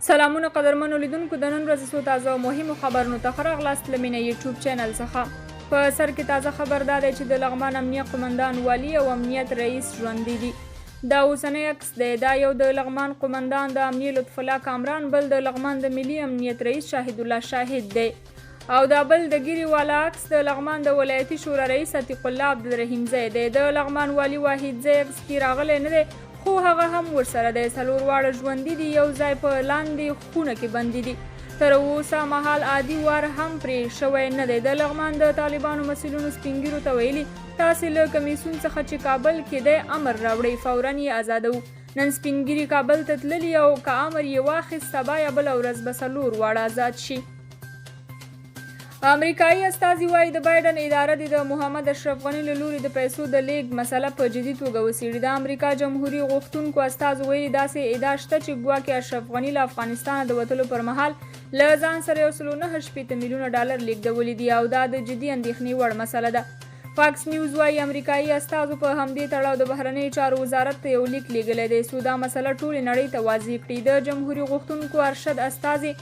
سلامونه قدرمنو لیدونکو د نن ورځې څو تازه او مهمو خبرونو ته ښه راغلاست له مینه یوټیوب چینل څخه. په سر کې تازه خبر دا دی چې د لغمان امنیه قمندان والي او امنیت رئیس ژوندي دي. دا اوسنی عکس دی. دا یو د لغمان قمندان د امنیه لطف الله کامران، بل د لغمان د ملي امنیت رئیس شاهد الله شاهد دی، او دا بل د ګیري والا عکس د لغمان د ولایتي شورا رئیس عتیق الله عبدالرحیم زی دی. د لغمان والي واحد زی عکس کې راغلی نه دی، خو هغه هم ورسره دی. څلور واړه ژوندي دي، یو ځای په لاندې خونه کې بندي دي. تر اوسه مهال عادي وار هم پرې شوی نه دی. د لغمان د طالبانو مسؤلینو سپین ږیرو ته ویلي تاسې له کمیسیون څخه چې کابل کې دی امر راوړئ، فوراً یې ازادوو. نن سپین ږیري کابل ته تللي او که امر یې واخیست سبا یا بله ورځ به څلور واړه آزاد شي. امریکایي استازي وایي د بایډن اداره د محمد اشرف غني له لوري د پیسو د لیږد مسله په جدي توګه وڅېړي. د امریکا جمهوري غوښتونکو استازو ویلي داسې ادعا شته چې ګواکې اشرف غني له افغانستانه د وتلو پر مهال له ځان سره 1.9 میلیونه ډالر لیږدولي دي، او دا د جدي اندېښنې وړ مسله ده. فاکس نیوز وایي امریکایي استازو په همدې تړاو د بهرنیو چارو وزارت ته یو لیک لیږلی دی څو دا مسله ټولې نړۍ ته واضح کړي. د جمهوري غوښتونکو ارشد استازي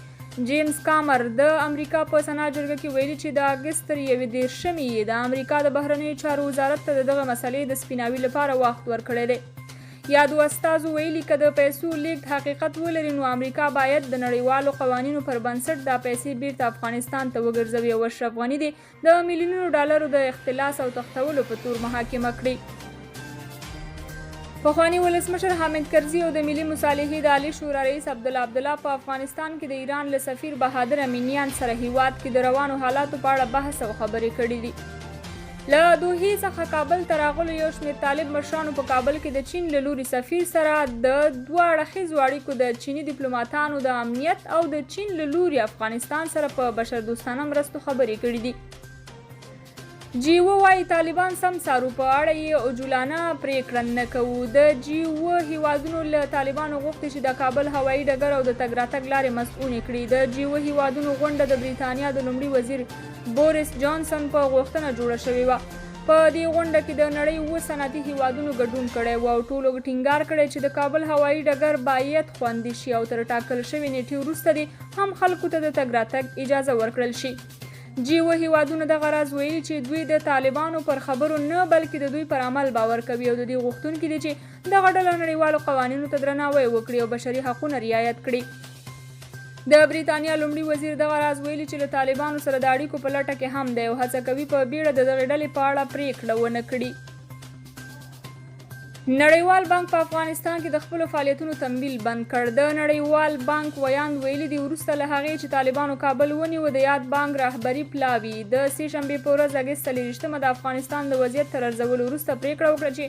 جیمز کامر د امریکا په سنا جرګه کې ویلي چې د اګست تر 21 یې د امریکا د بهرنیو چارو وزارت ته دغه مسلې د سپیناوي لپاره وخت ورکړی دی. یادو استازو ویلي که د پیسو لیږد حقیقت ولري نو امریکا باید د نړیوالو قوانینو پر بنسټ دا پیسې بیرته افغانستان ته وګرځوي او اشرف غني دې د میلیونونو ډالرو د اختلاس او تښتولو په تور محاکمه کړي. پخوانی ولسمشر حامد کرزي او د ملي مصالحې د عالی شورا رئیس عبدالله په افغانستان کې د ایران له سفیر بهادر امینیان سره هیواد کې د روانو حالاتو په اړه بحث او خبرې کړې دي. له دوحې څخه کابل ته راغلو یو شمېر طالب مشرانو په کابل کې د چین له لوري سفیر سره د دوه اړخیزو اړیکو د چیني ډیپلوماتانو د امنیت او د چین له لوري افغانستان سره په بشردوستانه مرستو خبرې کړې دي. جیو وایي طالبان سم څارو، په اړه یې عجولانه پرېکړه نه کوو. د جیو هیوادونو له طالبانو غوښتي چې د کابل هوایي ډګر او د تګ راتګ لارې مسؤونې کړي. د جیو هیوادونو غونډه د بریتانیا د لومړي وزیر بوریس جانسن په غوښتنه جوړه شوې وه. په دې غونډه کې د نړۍ 7 صنعتي هیوادونو ګډون کړی و او ټولو ټینګار کړی چې د کابل هوایي ډګر باید خوندي شي او تر ټاکل شوې نیټې وروسته دې هم خلکو ته د تګ راتګ اجازه ورکړل شي. جیو هیوادونو دغه راز ویلي چې دوی د طالبانو پر خبرو نه بلکې د دوی پر عمل باور کوي او د دې غوښتونکي دي چې دغه ډله نړیوالو قوانینو ته درناوی وکړي او بشري حقونه رعایت کړي. د بریتانیا لومړي وزیر دغه راز ویلي چې له طالبانو سره د اړیکو په لټه کې هم دی او هڅه کوي په بیړه د دغې ډلې په اړه پریکړه ونه کړي. نړیوال بانک په افغانستان کې د خپلو فعالیتونو تمویل بند کړ. د نړیوال بانک ویاند ویلي دي وروسته له هغې چې طالبانو کابل ونیو د یاد بانک رهبري پلاوي د سې شنبې په ورځ اګست 23 د افغانستان د وضعیت تر ارزولو وروسته پریکړه وکړه چې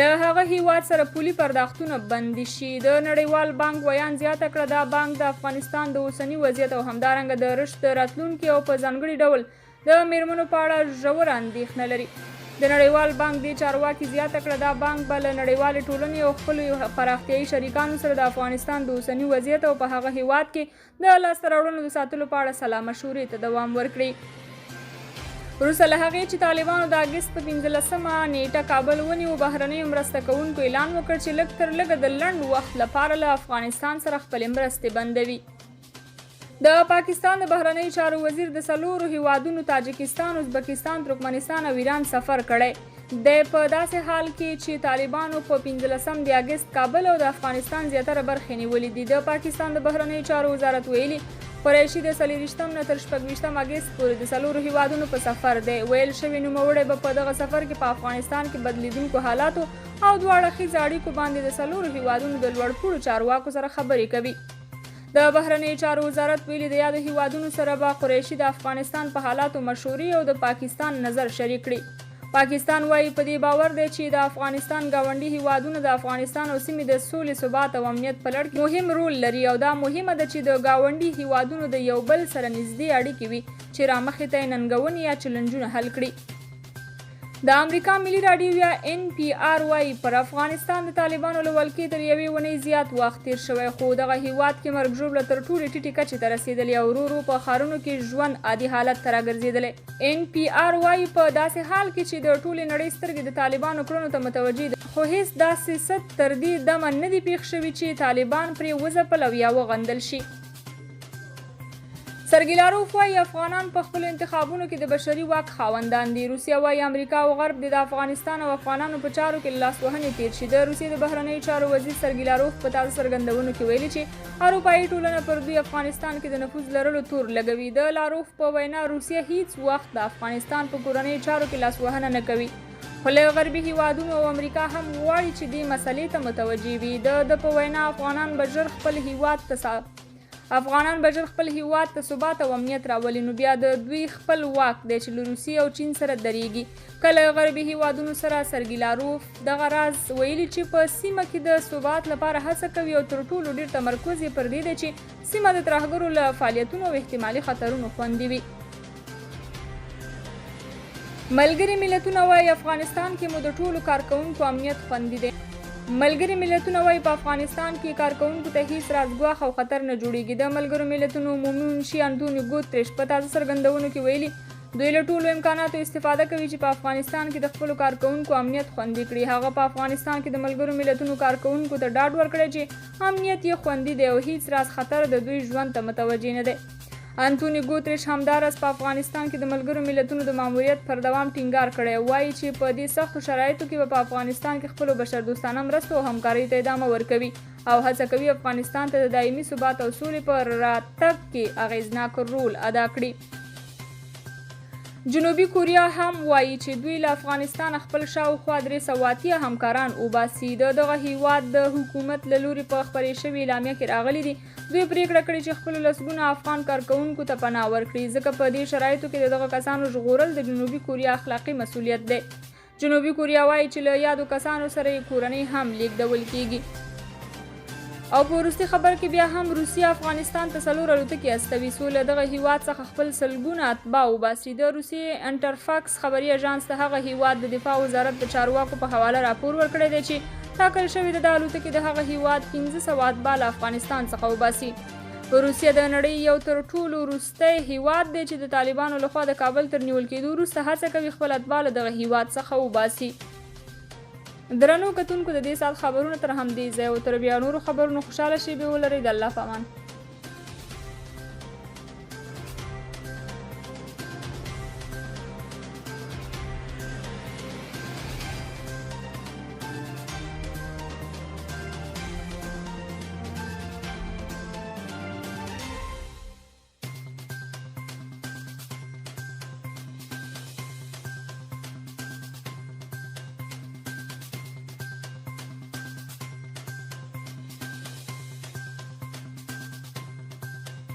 له هغه هیواد سره پولي پرداختونه بندي شي. د نړیوال بانک ویاند زیاته کړه دا بانک د افغانستان د اوسني وضعیت او همدارنګه د رشد راتلونکي او په ځانګړي ډول د میرمنو په اړه ژوره اندېښنه لري. د نړیوال بانک دې چارواکي زیاته کړه دا بانک به له نړیوالې ټولنې او خپلو پراختیایي شریکانو سره د افغانستان د اوسني وضعیت او په هغه هیواد کې د لاسته راوړنو د ساتلو په اړه سلا مشورې ته دوام ورکړي. وروسته له هغې چې طالبانو د اګست په 15 نیټه کابل ونیو، بهرنیو مرسته کوونکو اعلان وکړ چې لږ تر لږه د لنډ وخت لپاره له افغانستان سره خپلې مرستې بندوي. د پاکستان د بهرنیو چارو وزیر د 4 هیوادونو تاجکستان، ازبکستان، ترکمنستان او ایران سفر کړی دی په داسې حال کې چې طالبانو په 15 د اګست کابل او د افغانستان زیاتره برخې نیولې دي. د پاکستان د بهرنیو چارو وزارت ویلي قریشي د 24 نه تر 26 اګست پورې د 4 هیوادونو په سفر دی. ویل شوي نوموړی به په دغه سفر کې په افغانستان کې بدلیدونکو حالاتو او دوه اړخیزو اړیکو باندې د 4 هیوادونو د لوړپوړو چارواکو سره خبرې کوي. د بهرنیو چارو وزارت ویلي د یادو هیوادونو سره به قریشي د افغانستان په حالاتو مشورې او د پاکستان نظر شریک کړي. پاکستان وایي په دې باور دی چې د افغانستان ګاونډي هیوادونه د افغانستان او سیمې د سولې، ثبات او امنیت په لړ کې مهم رول لري او دا مهمه ده چې د ګاونډي هیوادونو د یو بل سره نږدې اړیکې وي چې رامخې ته یې ننګونې یا چلنجونه حل کړي. د امریکا ملي راډیو یا NPR وايي پر افغانستان د طالبانو له ولکې تر یوې اونۍ زیات وخت تیر شوی، خو دغه هیواد کې مرګ ژوبله تر ټولې ټیټې کچې ته رسېدلې او ورو ورو په ښارونو کې ژوند عادي حالت ته راګرځېدلی. NPR وايي په داسې حال کې چې د ټولې نړۍ سترګې د طالبانو کړنو ته متوجه دي، خو هیڅ داسې څه تر دې دمه نه دي پېښ شوي چې طالبان پرې وځپل او یا وغندل شي. سرګیلاروف وايي افغانان په خپلو انتخابونو کې د بشري واک خاوندان دي. روسیه وايي امریکا او غرب د افغانستان او افغانانو په چارو کې لاسوهنې تیر شي. د روسیې د بهرنیو چارو وزیر سرګیلاروف په تازه څرګندونو کې ویلي چې اروپایي ټولنه پر دوی افغانستان کې د نفوذ لرلو تور لګوي. د لاروف په وینا روسیه هیڅ وخت د افغانستان په کورنیو چارو کې لاسوهنه نه کوي، خو له غربي هیوادونو او امریکا هم غواړي چې دې مسلې ته متوجه وي. د په وینا افغانان به ژر خپل هیواد ته ثبات او امنیت راولي، نو بیا د دوی خپل واک دی چې له روسیې او چین سره درېږي. کله غربي هیوادونو سره سرګیلاروف دغه راز ویلي چې په سیمه کې د ثبات لپاره هڅه کوي او تر ټولو ډېر تمرکز یې پر دې دی چې سیمه د ترهګرو له فعالیتونو او احتمالي خطرونو خوندي وي. ملګري ملتونه وايي افغانستان کې مو د ټولو کارکوونکو امنیت خوندي دی. ملګري ملتونه وايي په افغانستان کې کارکوونکو ته هیڅ رازګواښ او خطر نه جوړیږي. د ملګرو ملتونو عمومي منشي انټونیو ګوتریش په تازه څرګندونو کې ویلي دوی له ټولو امکاناتو استفاده کوي چې په افغانستان کې د خپلو کارکوونکو امنیت خوندي کړي. هغه په افغانستان کې د ملګرو ملتونو کارکوونکو ته ډاډ ورکړی چې امنیت یې خوندي دی او هیڅ راز خطر د دوی ژوند ته متوجه نه دی. انټونیو ګوتریش همداراز په افغانستان کې د ملګرو ملتونو د ماموریت پر دوام ټینګار کړی، وایي چې په دې سختو شرایطو کې په افغانستان کې خپلو بشردوستانه مرستو او همکارۍ ته ادامه ورکوي او هڅه کوي افغانستان ته د دایمي ثبات او سولې په راتګ کې اغیزناک رول ادا کړي. جنوبي کوریا هم وایي چې دوی له افغانستان خپل شاوخوا 300 همکاران وباسي. دغه هیواد د حکومت له لوري په خپرې شوې اعلامیه کې راغلي دي دوی پریکړه کړې چې خپلو لسګونه افغان کارکوونکو ته پناه ورکړي، ځکه په دې شرایطو کې د دغه کسانو ژغورل د جنوبي کوریا اخلاقي مسؤلیت دی. جنوبي کوریا وایي چې له یادو کسانو سره یې کورنۍ هم لیږدول کیږي. او په وروستي خبر کې بیا هم روسیه افغانستان ته 4 الوتکې استوي څو له دغه هیواد څخه خپل سلګونه اتباع وباسي. د روسیې انټرفاکس خبري اژانس ته هغه هیواد د دفاع وزارت د چارواکو په حواله راپور ورکړی دی چې ټاکل شوی د الوتکې د هغه هیواد 1500 اتباع له افغانستان څخه وباسي. روسیه د نړۍ یو تر ټولو وروستی هیواد دی چې د طالبانو لخوا د کابل تر نیول کېدو وروسته هڅه کوي خپل اتباع له دغه هیواد څخه وباسي. درنو کتونکو د دې سات خبرونه تر همدې ځای او تر بیا نورو خبرونو خوشاله شئ. به ولرئ. د الله په امان.